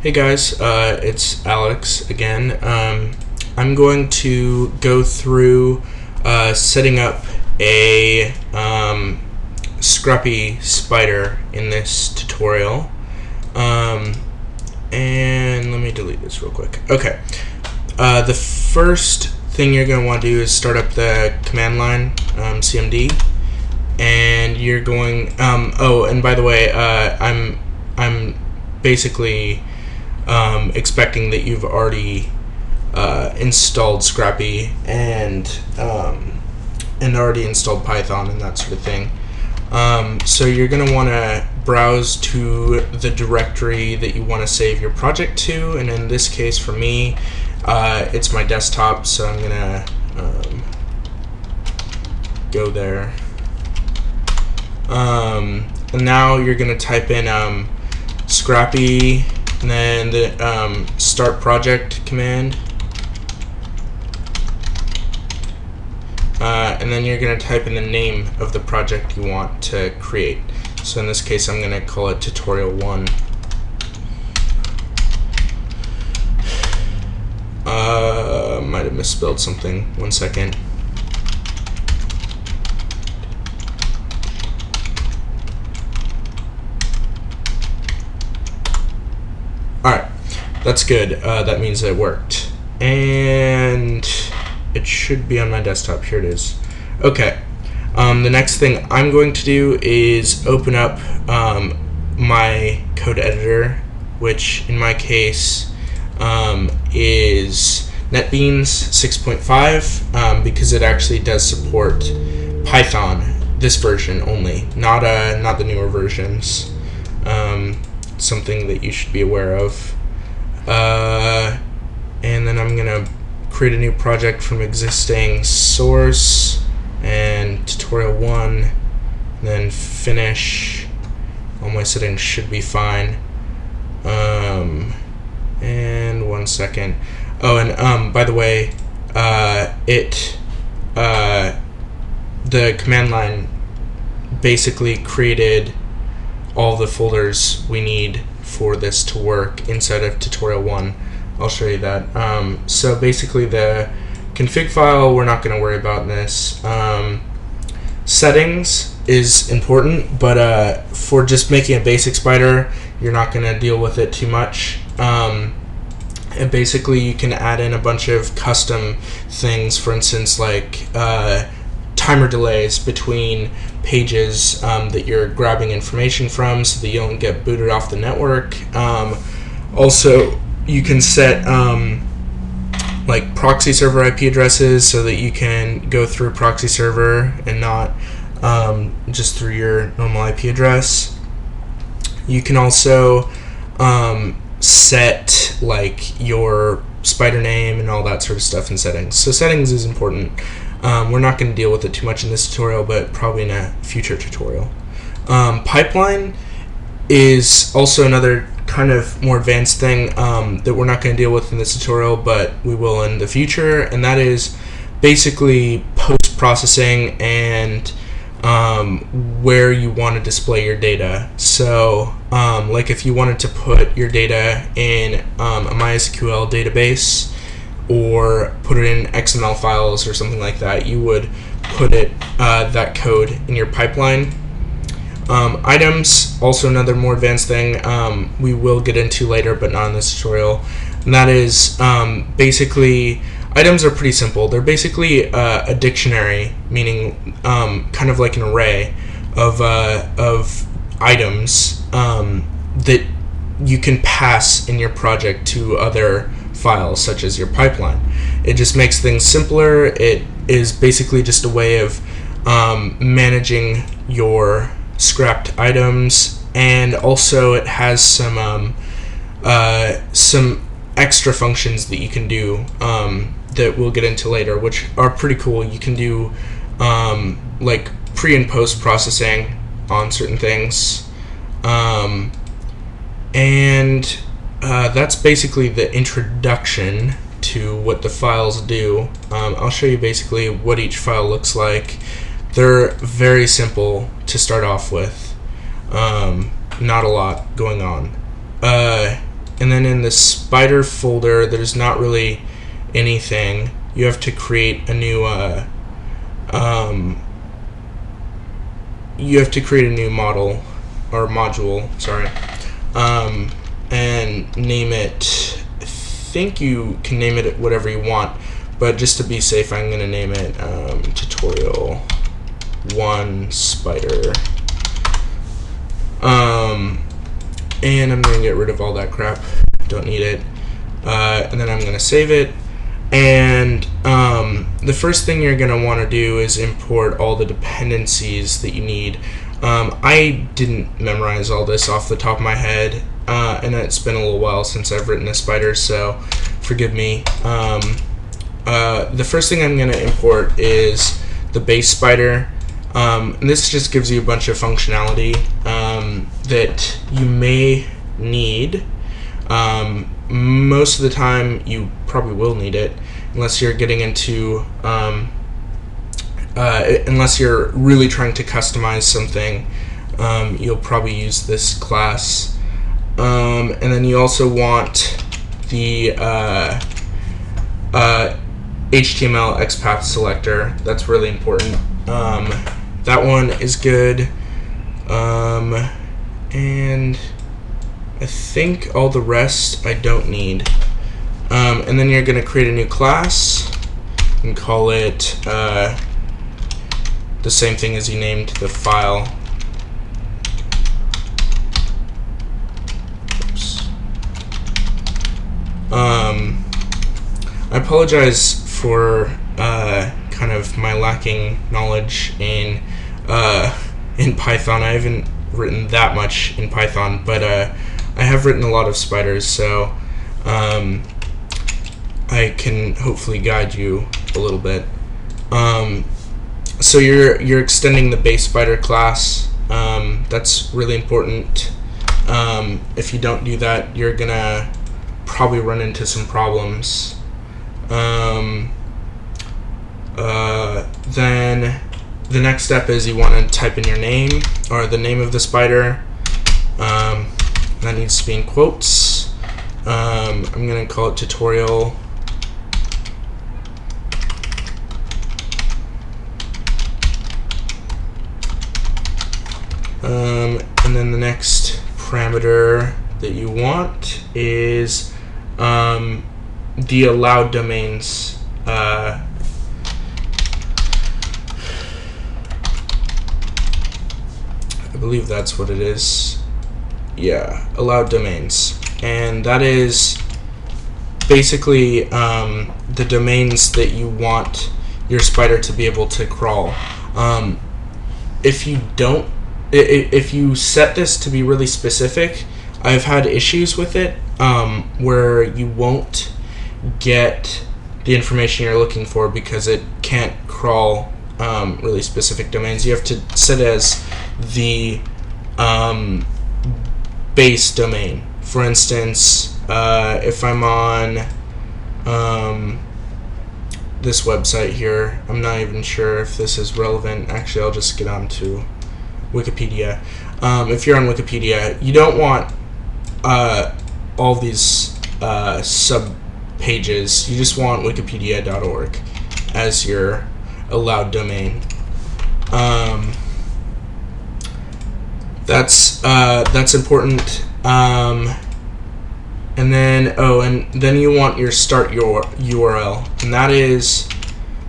Hey guys, it's Alex again. I'm going to go through setting up a Scrapy spider in this tutorial. And let me delete this real quick. Okay. The first thing you're going to want to do is start up the command line, cmd, and you're going. Oh, and by the way, I'm basically expecting that you've already installed Scrapy and already installed Python and that sort of thing. So you're going to want to browse to the directory that you want to save your project to, and in this case for me it's my desktop, so I'm going to go there. And now you're going to type in Scrapy and then the start project command, and then you're going to type in the name of the project you want to create. So in this case I'm going to call it tutorial 1. Might have misspelled something. 1 second. Alright, that's good. That means it worked. And it should be on my desktop. Here it is. Okay. The next thing I'm going to do is open up my code editor, which in my case is NetBeans 6.5, because it actually does support Python, this version only, not the newer versions. Something that you should be aware of. And then I'm gonna create a new project from existing source and tutorial 1, and then finish. All my settings should be fine. And 1 second. Oh, and by the way, the command line basically created all the folders we need for this to work inside of tutorial 1. I'll show you that. So basically the config file we're not going to worry about in this. Settings is important, but for just making a basic spider you're not going to deal with it too much. And basically you can add in a bunch of custom things, for instance like timer delays between pages that you're grabbing information from so that you don't get booted off the network. Also, you can set like proxy server IP addresses so that you can go through a proxy server and not just through your normal IP address. You can also set like your spider name and all that sort of stuff in settings. So settings is important. We're not going to deal with it too much in this tutorial, but probably in a future tutorial. Pipeline is also another kind of more advanced thing that we're not going to deal with in this tutorial, but we will in the future, and that is basically post-processing and where you want to display your data. So like if you wanted to put your data in a mysql database or put it in XML files or something like that, you would put it that code in your pipeline. Items, also another more advanced thing we will get into later, but not in this tutorial. And that is basically, items are pretty simple. They're basically a dictionary, meaning kind of like an array of items that you can pass in your project to other files, such as your pipeline. It just makes things simpler. It is basically just a way of managing your scrapped items, and also it has some extra functions that you can do that we'll get into later, which are pretty cool. You can do like pre and post processing on certain things, and that's basically the introduction to what the files do. I'll show you basically what each file looks like. They're very simple to start off with. Not a lot going on. and then in the spider folder, there's not really anything. You have to create a new model or module, sorry, and name it. I think you can name it whatever you want, but just to be safe, I'm going to name it tutorial 1 spider. And I'm going to get rid of all that crap. Don't need it. And then I'm going to save it. And the first thing you're going to want to do is import all the dependencies that you need. I didn't memorize all this off the top of my head, and it's been a little while since I've written a spider, so forgive me. The first thing I'm going to import is the base spider. And this just gives you a bunch of functionality that you may need. Most of the time you probably will need it, unless you're getting into unless you're really trying to customize something. You'll probably use this class, and then you also want the HTML XPath selector. That's really important. That one is good, and I think all the rest I don't need. And then you're going to create a new class and call it the same thing as you named the file. Oops. I apologize for kind of my lacking knowledge in Python. I haven't written that much in Python, but I have written a lot of spiders, so I can hopefully guide you a little bit. So you're extending the base spider class. That's really important. If you don't do that, you're gonna probably run into some problems. Then the next step is you want to type in your name, or the name of the spider. That needs to be in quotes. I'm going to call it tutorial. And then the next parameter that you want is the allowed domains. I believe that's what it is. Yeah, allowed domains. And that is basically the domains that you want your spider to be able to crawl. If you set this to be really specific, I've had issues with it where you won't get the information you're looking for because it can't crawl really specific domains. You have to set it as the base domain. For instance, if I'm on this website here, I'm not even sure if this is relevant. Actually, I'll just get on to Wikipedia. If you're on Wikipedia, you don't want all these sub pages. You just want wikipedia.org as your allowed domain. That's important. And then you want your start URL, and that is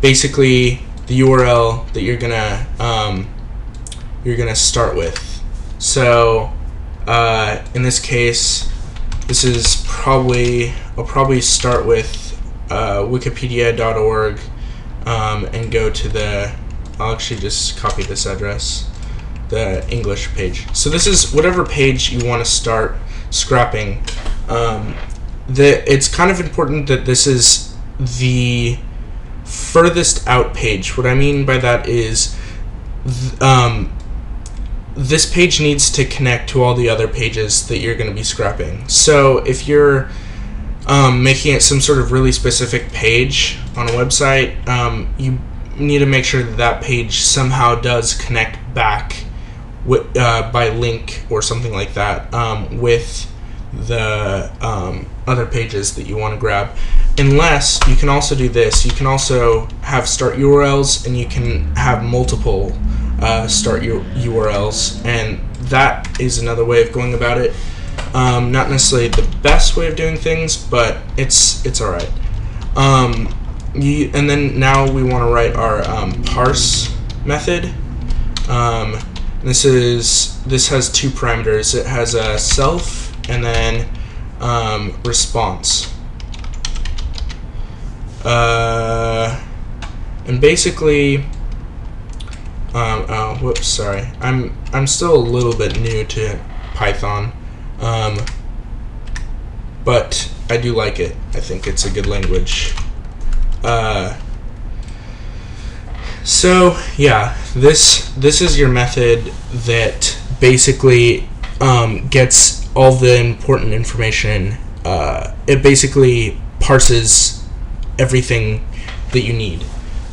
basically the URL that you're gonna start with. So in this case, this is I'll probably start with wikipedia.org and go to I'll actually just copy this address, the English page. So this is whatever page you want to start scrapping. It's kind of important that this is the furthest out page. What I mean by that is this page needs to connect to all the other pages that you're going to be scrapping. So if you're making it some sort of really specific page on a website, you need to make sure that page somehow does connect back by link or something like that with the other pages that you want to grab. Unless you can also do this, you can also have start URLs, and you can have multiple start URLs, and that is another way of going about it. Not necessarily the best way of doing things, but it's all right. And then now we want to write our parse method. This has two parameters. It has a self and then response. And basically, whoops, sorry. I'm still a little bit new to Python, but I do like it. I think it's a good language. So yeah, this is your method that basically gets all the important information. It basically parses everything that you need.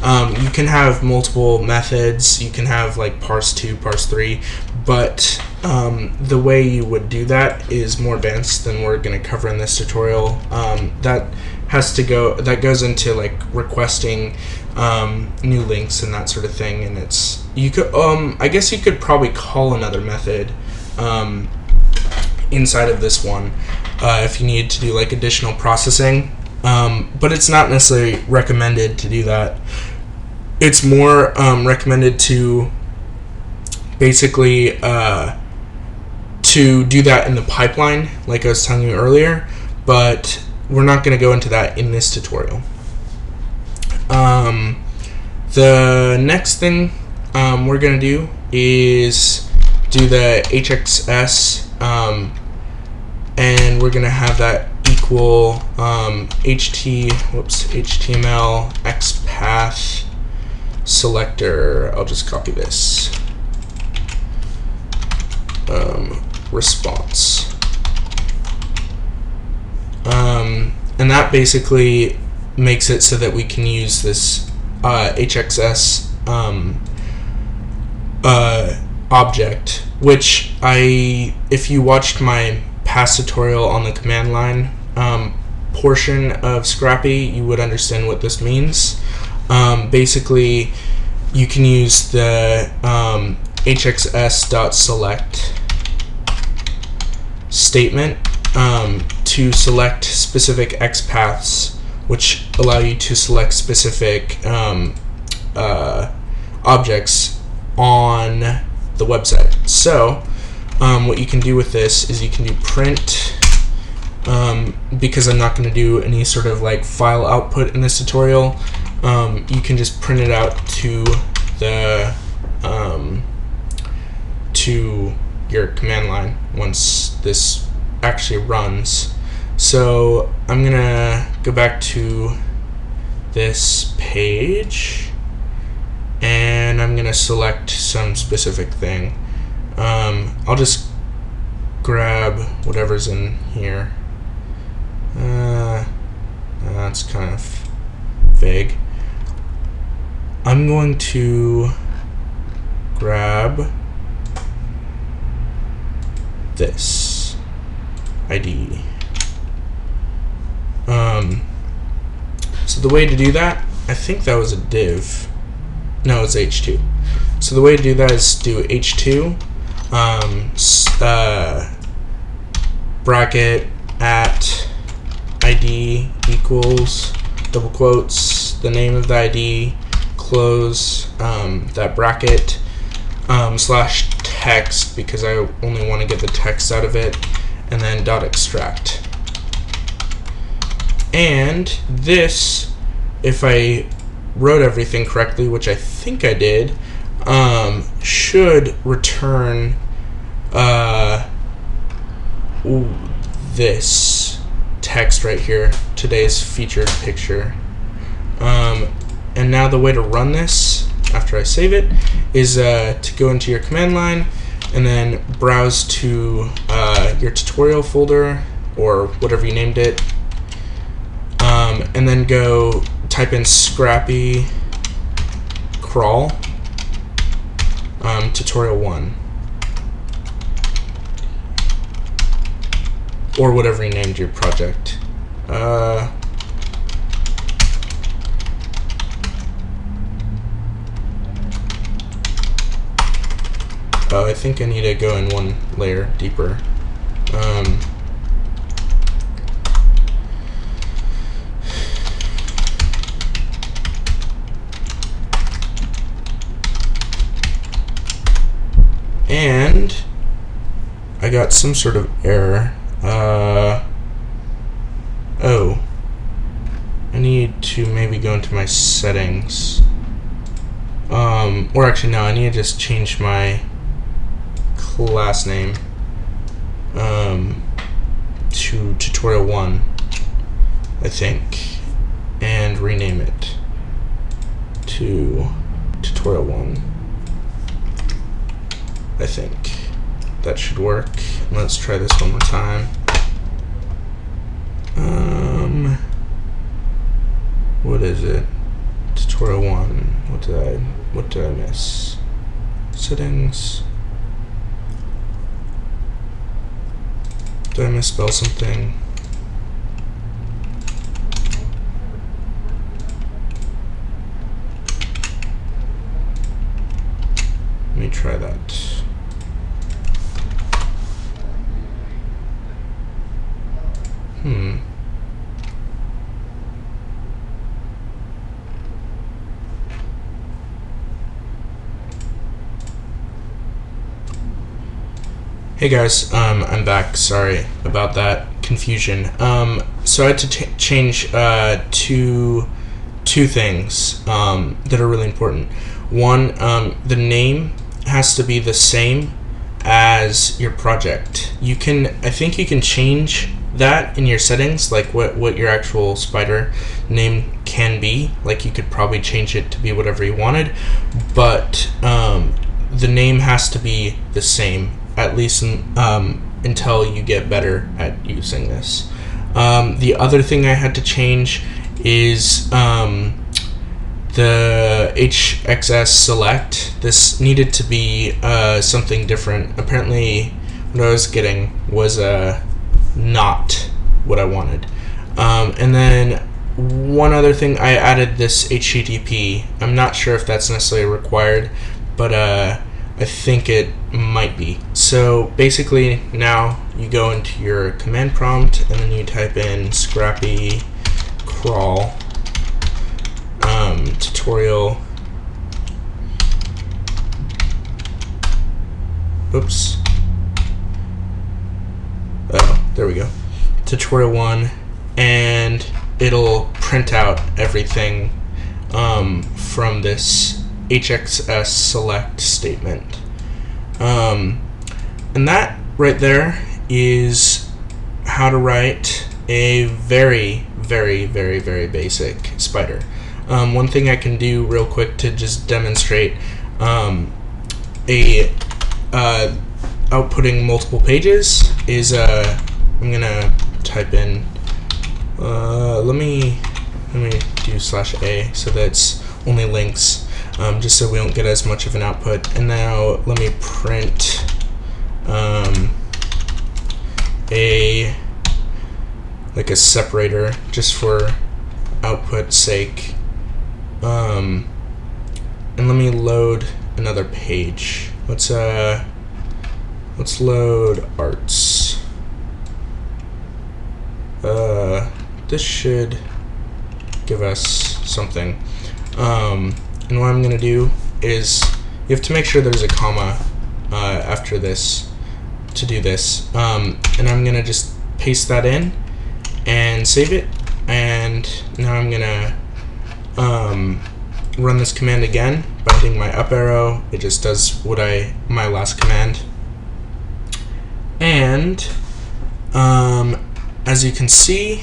You can have multiple methods. You can have like parse 2, parse 3, but the way you would do that is more advanced than we're going to cover in this tutorial. That goes into like requesting new links and that sort of thing, and I guess you could probably call another method inside of this one if you need to do like additional processing, but it's not necessarily recommended to do that. It's more recommended to basically to do that in the pipeline, like I was telling you earlier, but we're not going to go into that in this tutorial. The next thing we're going to do is do the HXS, and we're going to have that equal HTML XPath selector. I'll just copy this. Response. And that basically makes it so that we can use this HXS object, which if you watched my past tutorial on the command line portion of Scrapy, you would understand what this means. Basically, you can use the hxs.select statement to select specific XPaths, which allow you to select specific objects on the website. So what you can do with this is you can do print, because I'm not going to do any sort of like file output in this tutorial. You can just print it out to the to your command line once this actually runs. So I'm gonna go back to this page, and I'm gonna select some specific thing. I'll just grab whatever's in here. That's kind of vague. I'm going to grab this ID. So the way to do that, I think that was a div. No, it's h2. So the way to do that is do h2 bracket at ID equals double quotes the name of the ID, close that bracket, slash text, because I only want to get the text out of it, and then dot extract. And this, if I wrote everything correctly, which I think I did, should return this text right here, today's featured picture. And now the way to run this after I save it is to go into your command line and then browse to your tutorial folder or whatever you named it, and then go type in Scrapy crawl tutorial 1. or whatever you named your project. Oh, I think I need to go in one layer deeper. And I got some sort of error. Oh, I need to maybe go into my settings. Or actually no, I need to just change my class name to tutorial 1, I think, and rename it to tutorial 1. I think that should work. Let's try this one more time. What is it? Tutorial 1. What did I miss? Settings. Did I misspell something? Let me try that. Hey guys, I'm back. Sorry about that confusion. So I had to change two things that are really important. One, the name has to be the same as your project. I think you can change that in your settings, like what your actual Spider name can be. Like you could probably change it to be whatever you wanted, but the name has to be the same, at least until you get better at using this. The other thing I had to change is the HXS select. This needed to be something different. Apparently what I was getting was not what I wanted. And then one other thing, I added this HTTP. I'm not sure if that's necessarily required, but I think it might be. So basically now you go into your command prompt and then you type in scrappy crawl tutorial. Oops. Oh, there we go. Tutorial 1, and it'll print out everything from this HXS select statement. And that right there is how to write a very, very, very, very basic Spider. One thing I can do real quick to just demonstrate outputting multiple pages is I'm gonna type in let me do /a so that's only links, just so we don't get as much of an output. And now let me print a separator just for output's sake, and let me load another page. Let's load arts. This should give us something. And what I'm gonna do is, you have to make sure there's a comma after this to do this. And I'm gonna just paste that in and save it. And now I'm gonna run this command again by hitting my up arrow. It just does my last command. And as you can see,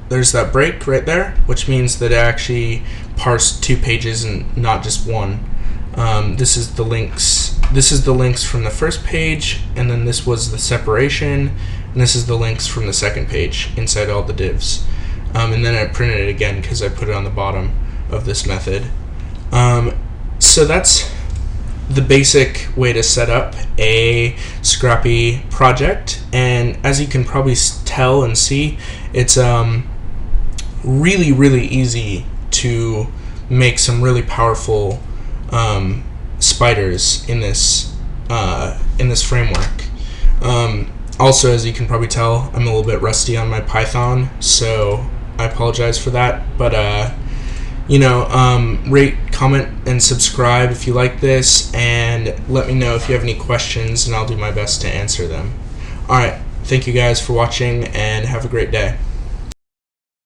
there's that break right there, which means that it actually parsed 2 pages and not just one. This is the links. This is the links from the first page, and then this was the separation, and this is the links from the second page inside all the divs. And then I printed it again because I put it on the bottom of this method. So that's the basic way to set up a Scrapy project. And as you can probably tell and see, it's really easy to make some really powerful spiders in this framework. Also, as you can probably tell, I'm a little bit rusty on my Python, so I apologize for that. But rate, comment, and subscribe if you like this, and let me know if you have any questions, and I'll do my best to answer them. Alright, thank you guys for watching, and have a great day.